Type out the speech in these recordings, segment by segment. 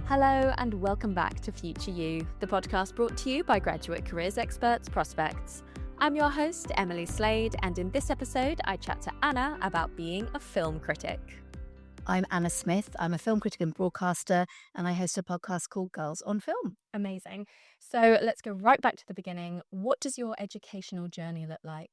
Hello and welcome back to Future You, the podcast brought to you by graduate careers experts Prospects. I'm your host, Emily Slade, and in this episode, I chat to Anna about being a film critic. I'm Anna Smith. I'm a film critic and broadcaster, and I host a podcast called Girls on Film. Amazing. So let's go right back to the beginning. What does your educational journey look like?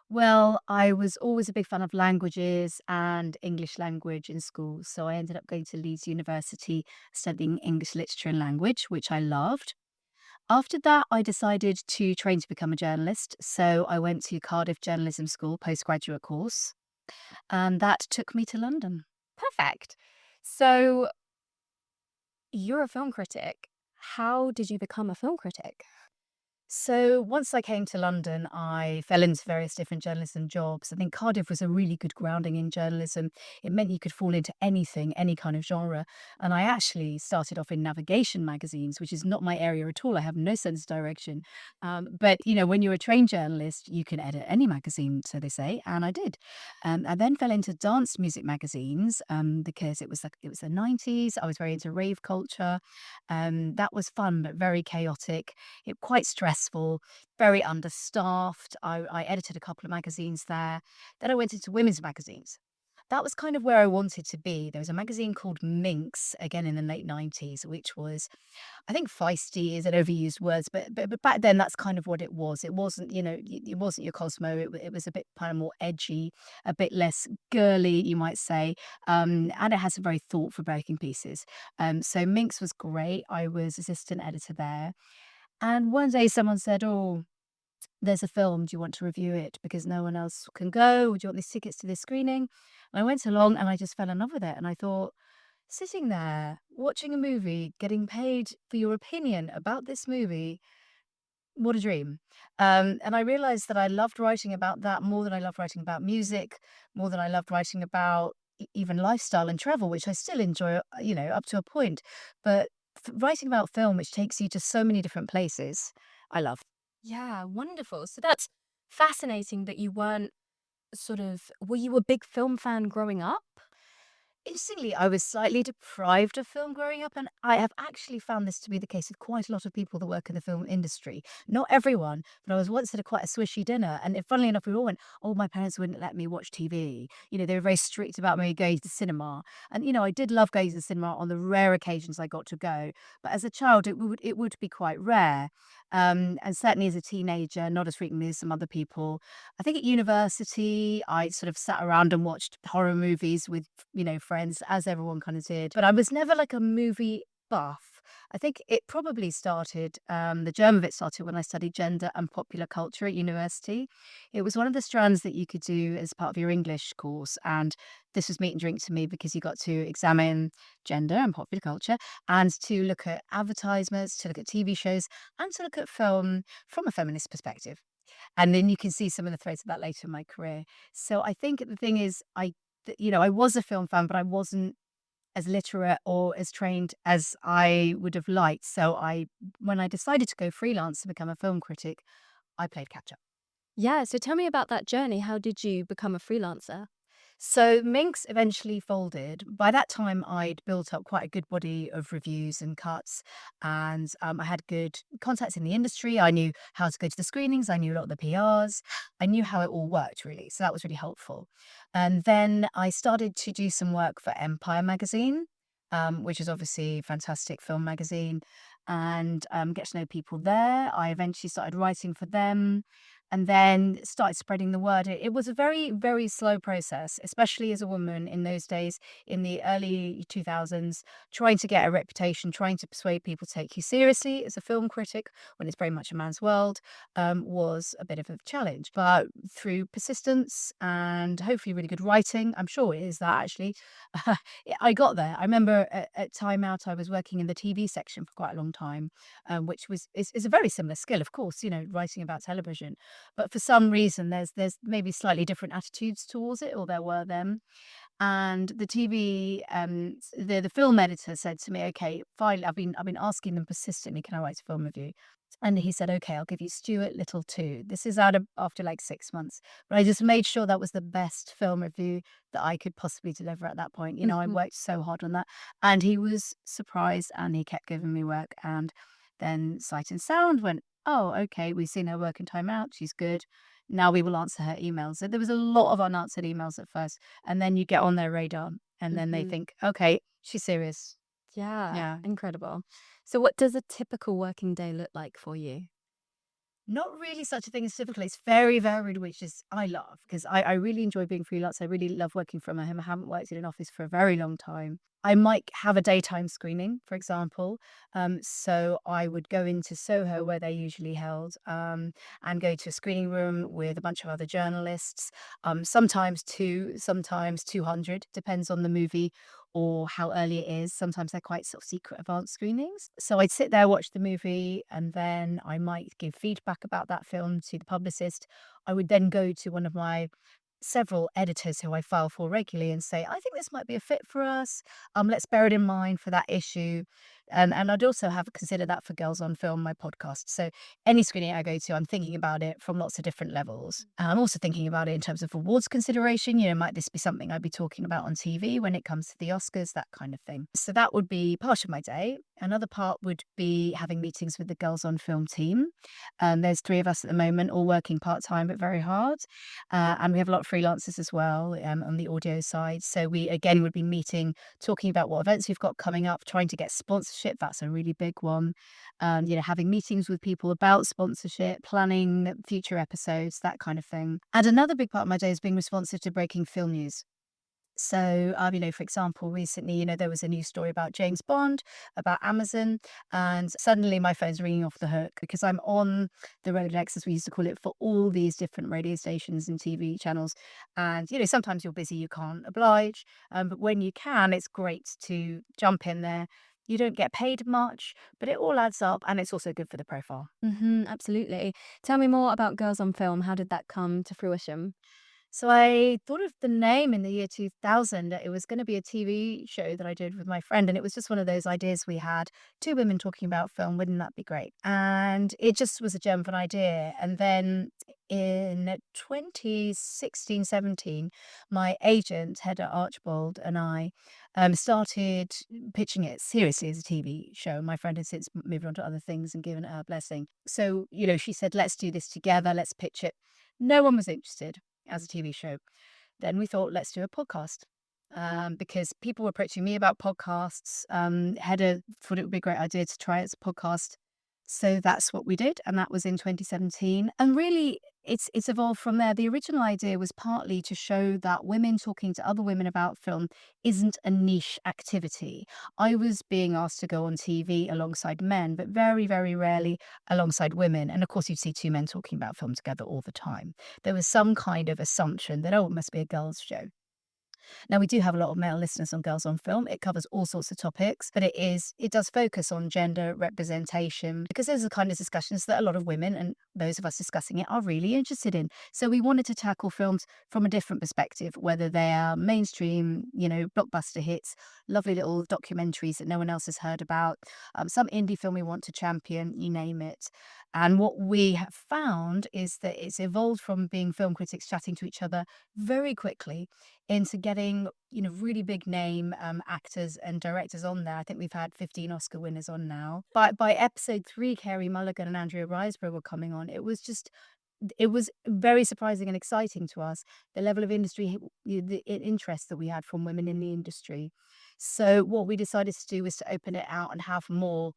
Well, I was always a big fan of languages and English language in school. So I ended up going to Leeds University studying English literature and language, which I loved. After that, I decided to train to become a journalist. So I went to Cardiff Journalism School postgraduate course, and that took me to London. Perfect. So you're a film critic. How did you become a film critic? So once I came to London, I fell into various different journalism jobs. I think Cardiff was a really good grounding in journalism. It meant you could fall into anything, any kind of genre. And I actually started off in navigation magazines, which is not my area at all. I have no sense of direction. But when you're a trained journalist, you can edit any magazine, so they say, and I did. I then fell into dance music magazines because it was the 90s. I was very into rave culture. That was fun, but very chaotic. Quite stressful, very understaffed. I edited a couple of magazines there. Then I went into women's magazines. That was kind of where I wanted to be. There was a magazine called Minx, again in the late 90s, which was, I think feisty is an overused word, but back then that's kind of what it was. It wasn't, it wasn't your Cosmo. It was a bit kind of more edgy, a bit less girly, you might say. And it had some very thought-provoking pieces. So Minx was great. I was assistant editor there. And one day someone said, "Oh, there's a film. Do you want to review it? Because no one else can go. Or do you want these tickets to this screening?" And I went along and I just fell in love with it. And I thought, sitting there, watching a movie, getting paid for your opinion about this movie, what a dream. And I realized that I loved writing about that more than I loved writing about music, more than I loved writing about even lifestyle and travel, which I still enjoy, up to a point. But writing about film, which takes you to so many different places, I love. Yeah, wonderful. So that's fascinating that you weren't were you a big film fan growing up? Interestingly, I was slightly deprived of film growing up, and I have actually found this to be the case with quite a lot of people that work in the film industry. Not everyone, but I was once at quite a swishy dinner, and funnily enough, we all went, "Oh, my parents wouldn't let me watch TV." They were very strict about me going to the cinema, and I did love going to the cinema on the rare occasions I got to go. But as a child, it would be quite rare, and certainly as a teenager, not as frequently as some other people. I think at university, I sort of sat around and watched horror movies with, friends, as everyone kind of did. But I was never like a movie buff. I think it probably started, the germ of it started when I studied gender and popular culture at university. It was one of the strands that you could do as part of your English course. And this was meat and drink to me because you got to examine gender and popular culture and to look at advertisements, to look at TV shows, and to look at film from a feminist perspective. And then you can see some of the threads of that later in my career. So I think the thing is, I was a film fan, but I wasn't as literate or as trained as I would have liked. So when I decided to go freelance to become a film critic, I played catch up. Yeah, so tell me about that journey. How did you become a freelancer? So Minx eventually folded. By that time, I'd built up quite a good body of reviews and cuts, and I had good contacts in the industry. I knew how to go to the screenings. I knew a lot of the PRs. I knew how it all worked, really. So that was really helpful. And then I started to do some work for Empire magazine, which is obviously a fantastic film magazine, and get to know people there. I eventually started writing for them and then started spreading the word. It was a very, very slow process, especially as a woman in those days, in the early 2000s, trying to get a reputation, trying to persuade people to take you seriously as a film critic when it's very much a man's world, was a bit of a challenge. But through persistence and hopefully really good writing, I'm sure it is that actually, I got there. I remember at Time Out, I was working in the TV section for quite a long time, which is a very similar skill, of course, writing about television. But for some reason, there's maybe slightly different attitudes towards it, or there were them. And the TV, the film editor said to me, "Okay, fine. I've been asking them persistently, can I write a film review?" And he said, okay, I'll give you Stuart Little too. This is after like 6 months. But I just made sure that was the best film review that I could possibly deliver at that point. I Mhm. worked so hard on that. And he was surprised and he kept giving me work. And then Sight and Sound went, oh, okay, we've seen her work in Time Out. She's good. Now we will answer her emails. So there was a lot of unanswered emails at first. And then you get on their radar and then they Mhm. think, okay, she's serious. Yeah, Yeah. incredible. So what does a typical working day look like for you? Not really such a thing as typical. It's very varied, which is I love because I really enjoy being freelance. I really love working from home. I haven't worked in an office for a very long time. I might have a daytime screening, for example. So I would go into Soho where they're usually held and go to a screening room with a bunch of other journalists. Sometimes two, sometimes 200, depends on the movie or how early it is. Sometimes they're quite sort of secret advanced screenings. So I'd sit there, watch the movie, and then I might give feedback about that film to the publicist. I would then go to one of my several editors who I file for regularly and say, I think this might be a fit for us. Let's bear it in mind for that issue. And I'd also have consider that for Girls on Film, my podcast. So any screening I go to, I'm thinking about it from lots of different levels. I'm also thinking about it in terms of awards consideration. Might this be something I'd be talking about on TV when it comes to the Oscars, that kind of thing. So that would be part of my day. Another part would be having meetings with the Girls on Film team. There's three of us at the moment, all working part time but very hard. And we have a lot of freelancers as well on the audio side. So we again would be meeting, talking about what events we've got coming up, trying to get sponsorship. That's a really big one. Having meetings with people about sponsorship, planning future episodes, that kind of thing. And another big part of my day is being responsive to breaking film news. So, for example, recently, there was a news story about James Bond, about Amazon, and suddenly my phone's ringing off the hook because I'm on the Rolodex, as we used to call it, for all these different radio stations and TV channels. And, sometimes you're busy, you can't oblige. But when you can, it's great to jump in there. You don't get paid much, but it all adds up and it's also good for the profile. Absolutely. Tell me more about Girls on Film. How did that come to fruition? So I thought of the name in the year 2000. It was going to be a TV show that I did with my friend, and it was just one of those ideas we had. Two women talking about film, wouldn't that be great? And it just was a gem of an idea. And then in 2016, 17, my agent, Hedda Archbold, and I started pitching it seriously as a TV show. My friend had since moved on to other things and given it her blessing. So, she said, let's do this together, let's pitch it. No one was interested as a TV show. Then we thought, let's do a podcast. Because people were approaching me about podcasts. Hedda thought it would be a great idea to try it as a podcast. So that's what we did. And that was in 2017. And really, it's evolved from there. The original idea was partly to show that women talking to other women about film isn't a niche activity. I was being asked to go on TV alongside men, but very, very rarely alongside women. And of course, you'd see two men talking about film together all the time. There was some kind of assumption that, oh, it must be a girls' show. Now, we do have a lot of male listeners on Girls on Film. It covers all sorts of topics, but it does focus on gender representation because those are the kind of discussions that a lot of women and those of us discussing it are really interested in. So we wanted to tackle films from a different perspective, whether they are mainstream, blockbuster hits, lovely little documentaries that no one else has heard about, some indie film we want to champion, you name it. And what we have found is that it's evolved from being film critics chatting to each other very quickly into getting, really big name actors and directors on there. I think we've had 15 Oscar winners on now. By episode 3, Carey Mulligan and Andrea Riseborough were coming on. It was very surprising and exciting to us, the level of industry, the interest that we had from women in the industry. So what we decided to do was to open it out and have more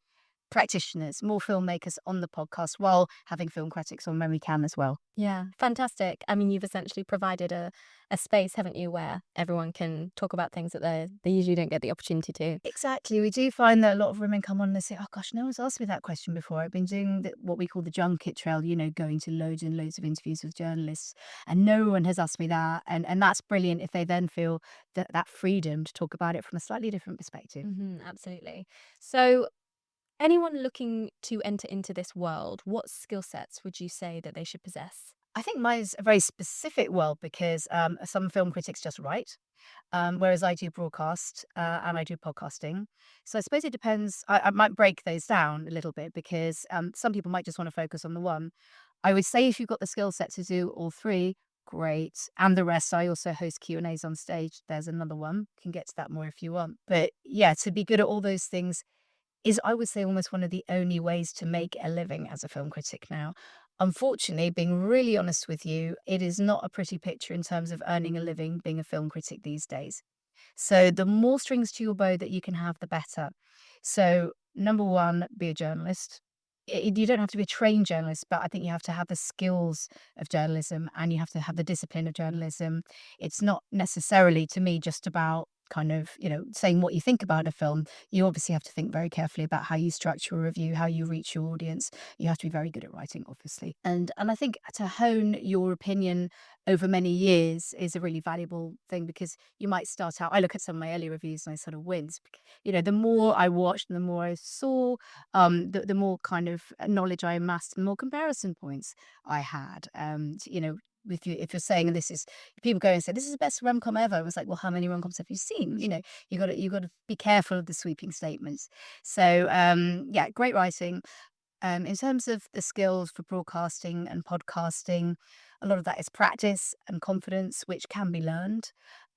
practitioners, more filmmakers on the podcast while having film critics on when we can as well. Yeah, fantastic. I mean, you've essentially provided a space, haven't you, where everyone can talk about things that they usually don't get the opportunity to. Exactly. We do find that a lot of women come on and they say, oh gosh, no one's asked me that question before. I've been doing what we call the junket trail, going to loads and loads of interviews with journalists, and no one has asked me that. And that's brilliant if they then feel that freedom to talk about it from a slightly different perspective. Absolutely. So, anyone looking to enter into this world, what skill sets would you say that they should possess? I think mine's a very specific world because some film critics just write. whereas I do broadcast and I do podcasting. So I suppose it depends. I might break those down a little bit because some people might just want to focus on the one. I would say if you've got the skill set to do all three, great. And the rest, I also host Q&As on stage. There's another one. Can get to that more if you want. But yeah, to be good at all those things is, I would say, almost one of the only ways to make a living as a film critic now. Unfortunately, being really honest with you, it is not a pretty picture in terms of earning a living being a film critic these days. So the more strings to your bow that you can have, the better. So number one, be a journalist. You don't have to be a trained journalist, but I think you have to have the skills of journalism and you have to have the discipline of journalism. It's not necessarily, to me, just about kind of, saying what you think about a film. You obviously have to think very carefully about how you structure a review, how you reach your audience. You have to be very good at writing, obviously. And I think to hone your opinion over many years is a really valuable thing because you might start out. I look at some of my early reviews and I sort of wince. The more I watched and the more I saw, the more kind of knowledge I amassed and the more comparison points I had. If you're saying this is, people go and say this is the best rom-com ever, I was like, well, how many rom-coms have you seen? You got to be careful of the sweeping statements. So yeah, great writing. In terms of the skills for broadcasting and podcasting, a lot of that is practice and confidence, which can be learned.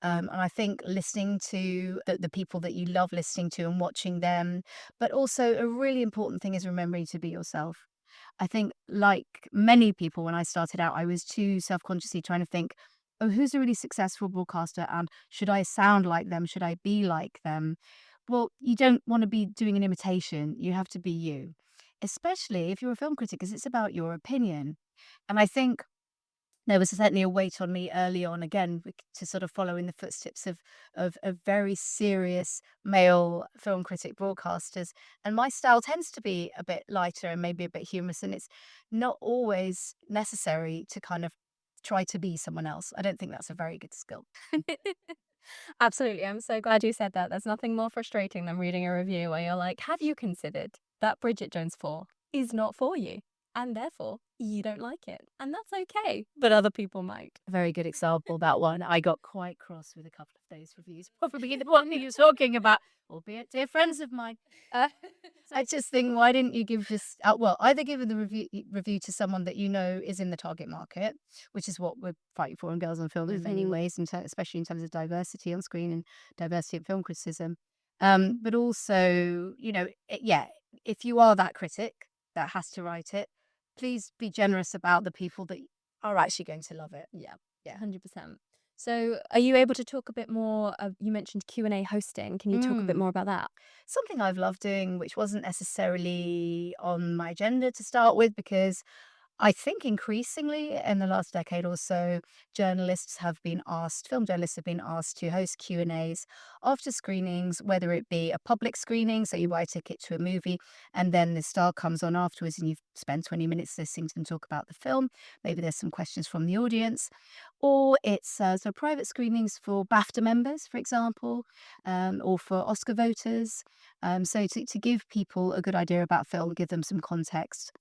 And I think listening to the people that you love listening to and watching them, but also a really important thing is remembering to be yourself. I think, like many people, when I started out, I was too self-consciously trying to think, oh, who's a really successful broadcaster? And should I sound like them? Should I be like them? Well, you don't want to be doing an imitation. You have to be you, especially if you're a film critic, because it's about your opinion. And I think there was certainly a weight on me early on, again, to sort of follow in the footsteps of very serious male film critic broadcasters. And my style tends to be a bit lighter and maybe a bit humorous, and it's not always necessary to kind of try to be someone else. I don't think that's a very good skill. Absolutely. I'm so glad you said that. There's nothing more frustrating than reading a review where you're like, have you considered that Bridget Jones 4 is not for you? And therefore, you don't like it. And that's okay. But other people might. A very good example, that one. I got quite cross with a couple of those reviews. Probably the one that you're talking about, albeit dear friends of mine. Uh, I just think, why didn't you give this well, either give the review to someone that you know is in the target market, which is what we're fighting for in Girls on Film in many ways, especially in terms of diversity on screen and diversity in film criticism. But also, yeah, if you are that critic that has to write it, please be generous about the people that are actually going to love it. Yeah, 100%. So are you able to talk a bit more of, you mentioned Q&A hosting. Can you talk a bit more about that? Something I've loved doing, which wasn't necessarily on my agenda to start with, because I think increasingly in the last decade or so, film journalists have been asked to host Q&As after screenings, whether it be a public screening, so you buy a ticket to a movie, and then the star comes on afterwards and you've spent 20 minutes listening to them talk about the film. Maybe there's some questions from the audience. Or it's so private screenings for BAFTA members, for example, or for Oscar voters. So to give people a good idea about film, give them some context,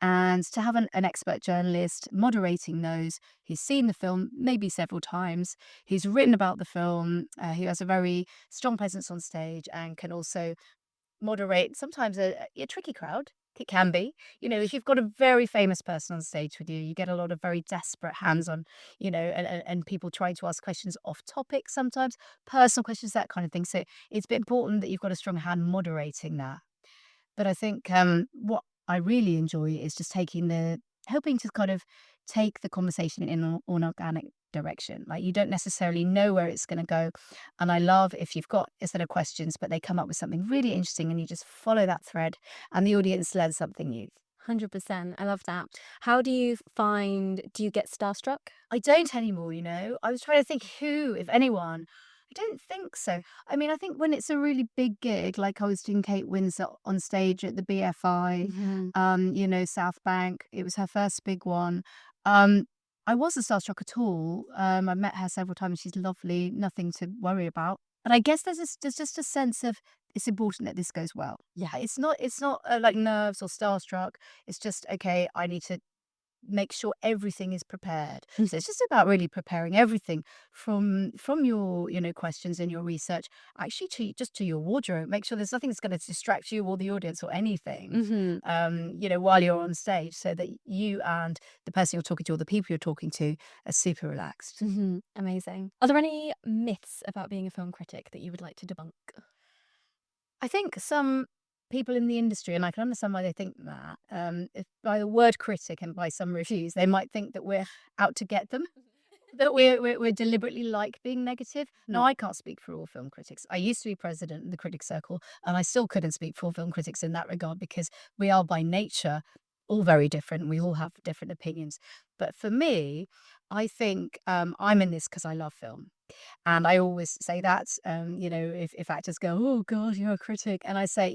and to have an expert journalist moderating those who's seen the film maybe several times, who's written about the film, who has a very strong presence on stage and can also moderate sometimes a tricky crowd. It can be. If you've got a very famous person on stage with you, you get a lot of very desperate hands on, and people trying to ask questions off topic sometimes, personal questions, that kind of thing. So it's been important that you've got a strong hand moderating that. But I think what I really enjoy is just helping to kind of take the conversation in an organic direction. Like, you don't necessarily know where it's going to go. And I love if you've got a set of questions, but they come up with something really interesting and you just follow that thread and the audience learns something new. 100%. I love that. How do you get starstruck? I don't anymore, I was trying to think who, if anyone. I don't think so. I mean, I think when it's a really big gig, like I was doing Kate Winslet on stage at the BFI, South Bank, it was her first big one. I wasn't starstruck at all. I met her several times. She's lovely, nothing to worry about. And I guess there's just a sense of, it's important that this goes well. Yeah. It's not like nerves or starstruck. It's just, okay, I need to make sure everything is prepared. So it's just about really preparing everything from your, questions and your research, actually to your wardrobe. Make sure there's nothing that's going to distract you or the audience or anything, while you're on stage, so that you and the person you're talking to or the people you're talking to are super relaxed. Amazing. Are there any myths about being a film critic that you would like to debunk? I think some people in the industry, and I can understand why they think that, if by the word critic and by some reviews, they might think that we're out to get them, that we're deliberately like being negative. No, I can't speak for all film critics. I used to be president of the Critics Circle, and I still couldn't speak for all film critics in that regard, because we are by nature all very different. We all have different opinions. But for me, I think I'm in this because I love film. And I always say that, if actors go, "Oh God, you're a critic," and I say,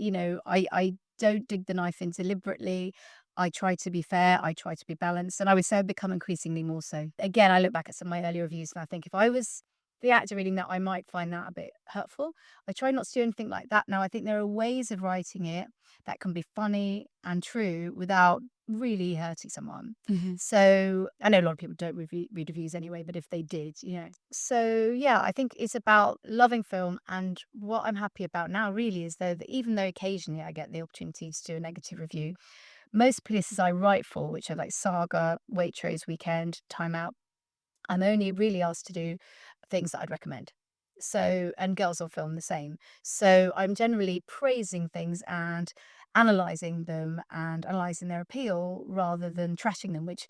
I don't dig the knife in deliberately. I try to be fair. I try to be balanced, and I would say I've become increasingly more so. Again, I look back at some of my earlier reviews, and I think if I was the actor reading that, I might find that a bit hurtful. I try not to do anything like that now. I think there are ways of writing it that can be funny and true without really hurting someone. So I know a lot of people don't read reviews anyway, but if they did, So yeah, I think it's about loving film, and what I'm happy about now really is though that even though occasionally I get the opportunity to do a negative review, most places I write for, which are like Saga, Waitrose, Weekend, Time Out, I'm only really asked to do things that I'd recommend. So, and Girls on Film the same. So I'm generally praising things and analysing them and analysing their appeal rather than trashing them, which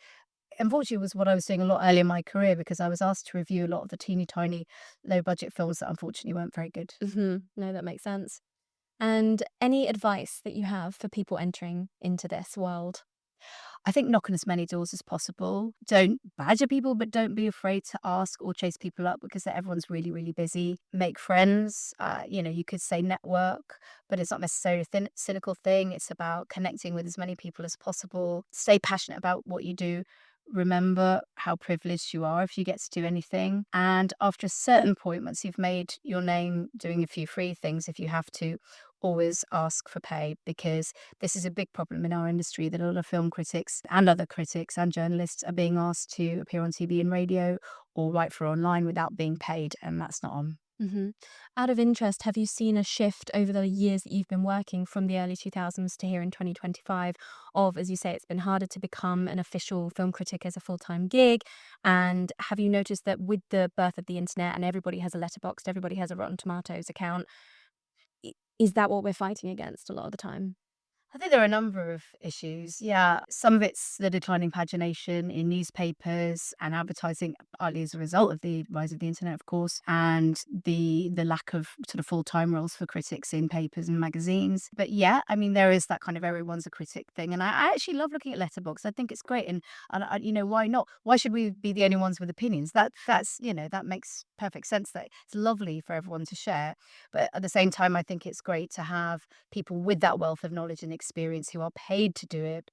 unfortunately was what I was doing a lot earlier in my career, because I was asked to review a lot of the teeny tiny low budget films that unfortunately weren't very good. No, that makes sense. And any advice that you have for people entering into this world? I think knock on as many doors as possible. Don't badger people, but don't be afraid to ask or chase people up, because everyone's really, really busy. Make friends. You could say network, but it's not necessarily a cynical thing. It's about connecting with as many people as possible. Stay passionate about what you do. Remember how privileged you are if you get to do anything. And after a certain point, once you've made your name doing a few free things, if you have to, always ask for pay, because this is a big problem in our industry, that a lot of film critics and other critics and journalists are being asked to appear on TV and radio or write for online without being paid, and that's not on. Out of interest, have you seen a shift over the years that you've been working from the early 2000s to here in 2025 of, as you say, it's been harder to become an official film critic as a full-time gig? And have you noticed that with the birth of the internet and everybody has a letterboxd, everybody has a Rotten Tomatoes account, is that what we're fighting against a lot of the time? I think there are a number of issues. Yeah, some of it's the declining pagination in newspapers and advertising, partly as a result of the rise of the internet, of course, and the lack of sort of full-time roles for critics in papers and magazines. But yeah, I mean, there is that kind of everyone's a critic thing, and I actually love looking at Letterboxd. I think it's great, and why not? Why should we be the only ones with opinions? That makes perfect sense. That it's lovely for everyone to share, but at the same time, I think it's great to have people with that wealth of knowledge and experience who are paid to do it.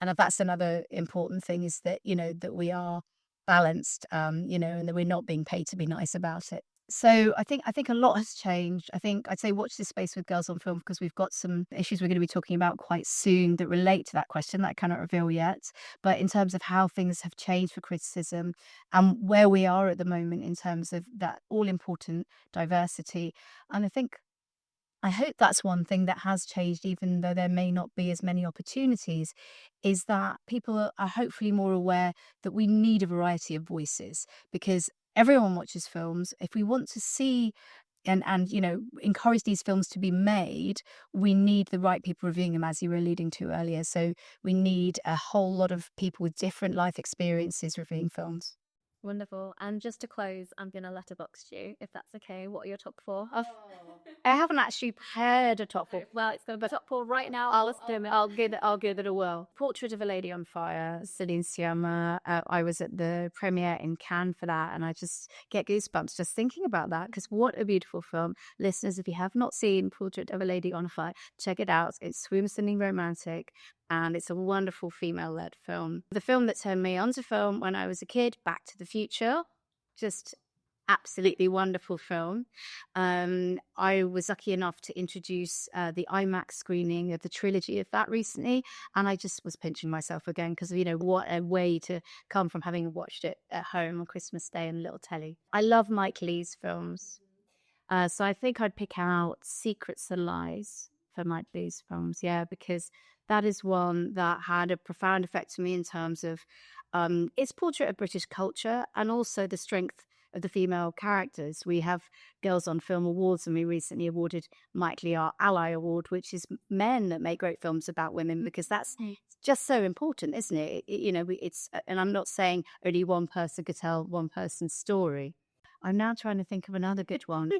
And that's another important thing, is that, that we are balanced, and that we're not being paid to be nice about it. So I think a lot has changed. I think I'd say watch this space with Girls on Film, because we've got some issues we're going to be talking about quite soon that relate to that question that I cannot reveal yet. But in terms of how things have changed for criticism and where we are at the moment in terms of that all important diversity, and I hope that's one thing that has changed, even though there may not be as many opportunities, is that people are hopefully more aware that we need a variety of voices, because everyone watches films. If we want to see and encourage these films to be made, we need the right people reviewing them, as you were alluding to earlier. So we need a whole lot of people with different life experiences reviewing films. Wonderful. And just to close, I'm going to letterbox you, if that's okay. What are your top four? I haven't actually prepared a top four. Well, it's going to be top four right now. I'll give it a whirl. Portrait of a Lady on Fire, Celine Sciamma. I was at the premiere in Cannes for that, and I just get goosebumps just thinking about that, because what a beautiful film. Listeners, if you have not seen Portrait of a Lady on Fire, check it out. It's swoon-sending romantic, and it's a wonderful female-led film. The film that turned me onto film when I was a kid, Back to the Future, just absolutely wonderful film. I was lucky enough to introduce the IMAX screening of the trilogy of that recently, and I just was pinching myself again because, what a way to come from having watched it at home on Christmas Day on a little telly. I love Mike Leigh's films. So I think I'd pick out Secrets and Lies for Mike Leigh's films, because that is one that had a profound effect on me in terms of its portrait of British culture and also the strength of the female characters. We have Girls on Film Awards, and we recently awarded Mike Leigh our Ally Award, which is men that make great films about women, because that's just so important, isn't it? It's, and I'm not saying only one person could tell one person's story. I'm now trying to think of another good one.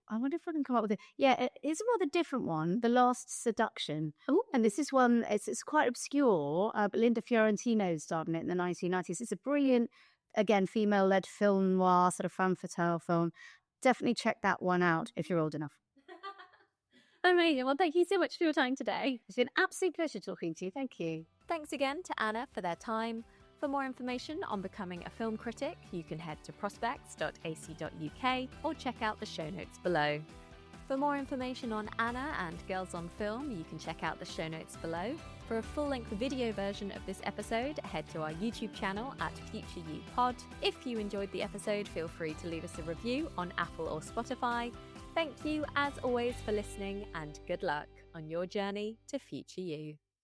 I wonder if I can come up with it. Yeah, it's a rather different one, The Last Seduction. Ooh. And this is one, it's quite obscure, but Linda Fiorentino starred in it in the 1990s. It's a brilliant, again, female-led film noir, sort of femme fatale film. Definitely check that one out if you're old enough. Amazing. Well, thank you so much for your time today. It's been an absolute pleasure talking to you. Thank you. Thanks again to Anna for their time. For more information on becoming a film critic, you can head to prospects.ac.uk or check out the show notes below. For more information on Anna and Girls on Film, you can check out the show notes below. For a full-length video version of this episode, head to our YouTube channel at FutureYouPod. If you enjoyed the episode, feel free to leave us a review on Apple or Spotify. Thank you, as always, for listening, and good luck on your journey to Future You.